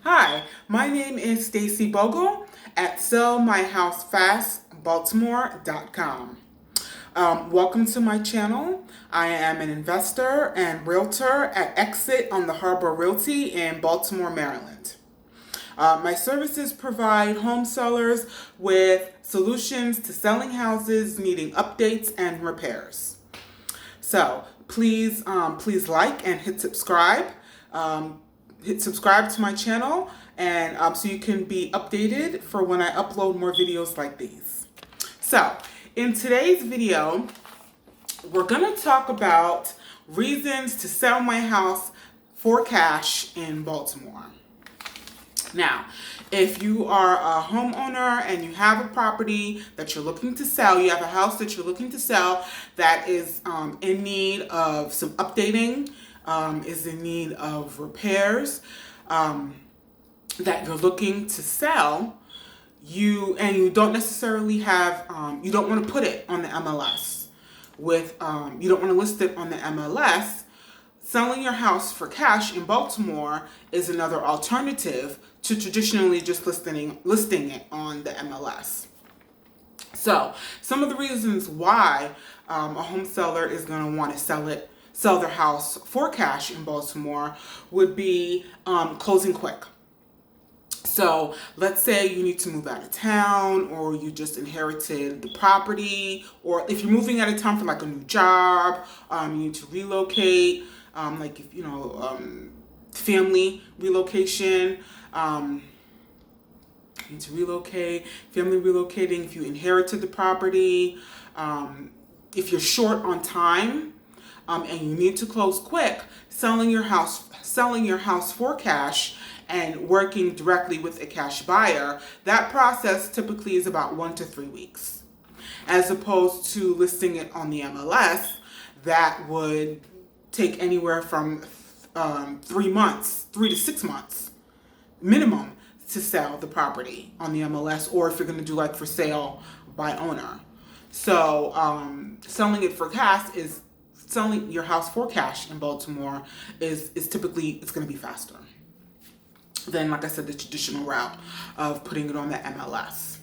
Hi, my name is Stacey Bogle at sellmyhousefastbaltimore.com. Welcome to my channel. I am an investor and realtor at Exit on the Harbor Realty in Baltimore, Maryland. My services provide home sellers with solutions to selling houses needing updates and repairs. So please like and hit subscribe. Hit subscribe to my channel and so you can be updated for when I upload more videos like these. So in today's video, we're going to talk about reasons to sell my house for cash in Baltimore. Now, if you are a homeowner and you have a property that you're looking to sell, you have a house that you're looking to sell that is in need of some updating, is in need of repairs, that you're looking to sell, you don't necessarily have, you don't want to put it on the MLS you don't want to list it on the MLS. Selling your house for cash in Baltimore is another alternative to traditionally just listing it on the MLS. So some of the reasons why a home seller is going to want to sell their house for cash in Baltimore would be closing quick. So let's say you need to move out of town, or you just inherited the property, or if you're moving out of town for like a new job, you need to relocate, like if family relocation, you need to relocate, family relocating, if you inherited the property, if you're short on time, and you need to close quick, selling your house for cash and working directly with a cash buyer, that process typically is about 1 to 3 weeks. As opposed to listing it on the MLS, that would take anywhere from 3 to 6 months minimum to sell the property on the MLS, or if you're going to do like for sale by owner. So selling your house for cash in Baltimore is typically, it's going to be faster than, like I said, the traditional route of putting it on the MLS.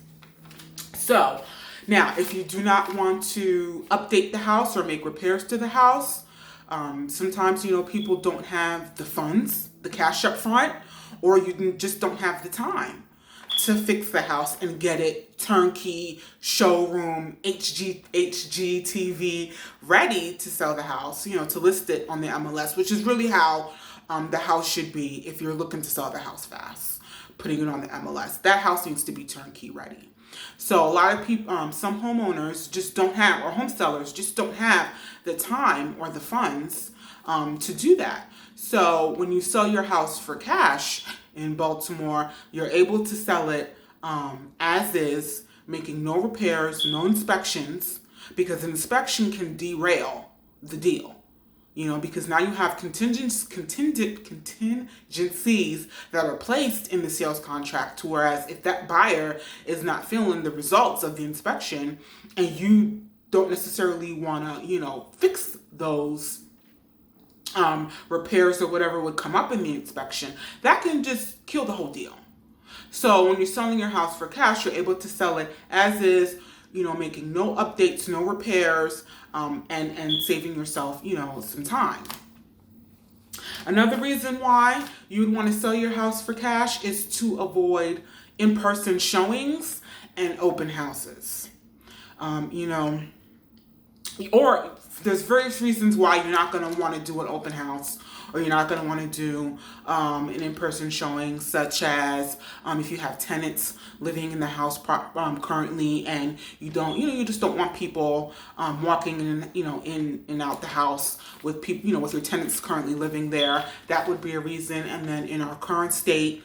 So now, if you do not want to update the house or make repairs to the house, sometimes, people don't have the funds, the cash up front, or you just don't have the time to fix the house and get it turnkey, showroom, HGTV ready to sell the house, to list it on the MLS, which is really how the house should be if you're looking to sell the house fast. Putting it on the MLS, that house needs to be turnkey ready. So a lot of people, some homeowners just don't have, or home sellers just don't have the time or the funds to do that. So when you sell your house for cash in Baltimore, you're able to sell it as is, making no repairs, no inspections, because an inspection can derail the deal. Because now you have contingencies that are placed in the sales contract, whereas if that buyer is not feeling the results of the inspection and you don't necessarily want to, fix those repairs or whatever would come up in the inspection, that can just kill the whole deal. So when you're selling your house for cash, you're able to sell it as is, making no updates, no repairs, and saving yourself, some time. Another reason why you would want to sell your house for cash is to avoid in-person showings and open houses. Or there's various reasons why you're not going to want to do an open house, or you're not going to want to do an in-person showing, such as if you have tenants living in the house currently, and you just don't want people walking in and out the house with people, with your tenants currently living there. That would be a reason. And then in our current state,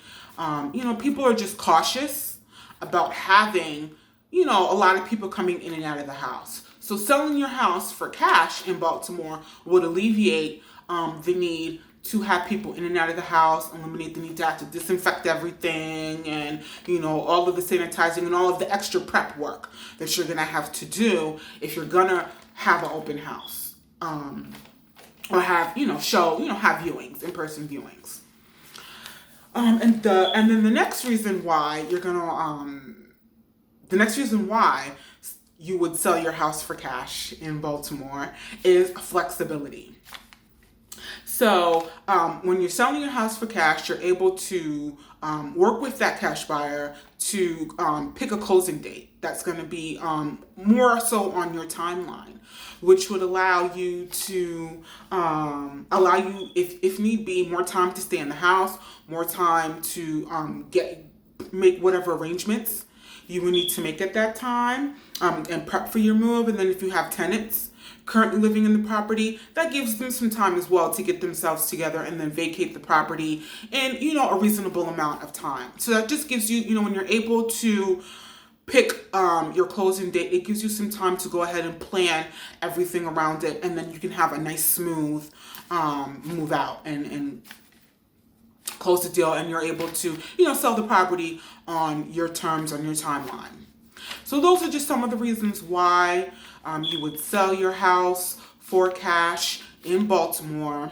people are just cautious about having, a lot of people coming in and out of the house. So selling your house for cash in Baltimore would alleviate the need to have people in and out of the house, eliminate the need to have to disinfect everything, and all of the sanitizing and all of the extra prep work that you're gonna have to do if you're gonna have an open house, or have have viewings, in-person viewings. And then the next reason why you would sell your house for cash in Baltimore is flexibility. So when you're selling your house for cash, you're able to work with that cash buyer to pick a closing date that's going to be more so on your timeline, which would allow you to if need be, more time to stay in the house, more time to make whatever arrangements you will need to make at that time, and prep for your move. And then if you have tenants currently living in the property, that gives them some time as well to get themselves together and then vacate the property in, a reasonable amount of time. So that just gives you, when you're able to pick your closing date, it gives you some time to go ahead and plan everything around it, and then you can have a nice smooth move out and close the deal, and you're able to, sell the property on your terms, on your timeline. So those are just some of the reasons why you would sell your house for cash in Baltimore.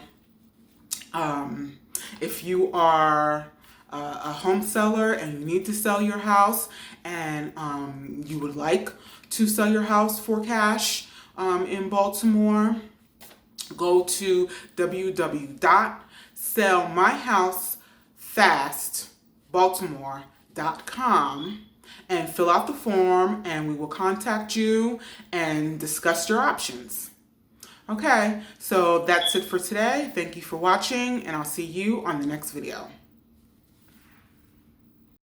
If you are a home seller and you need to sell your house, and you would like to sell your house for cash in Baltimore, go to www.sellmyhousefastbaltimore.com and fill out the form, and we will contact you and discuss your options. Okay, so that's it for today. Thank you for watching, and I'll see you on the next video.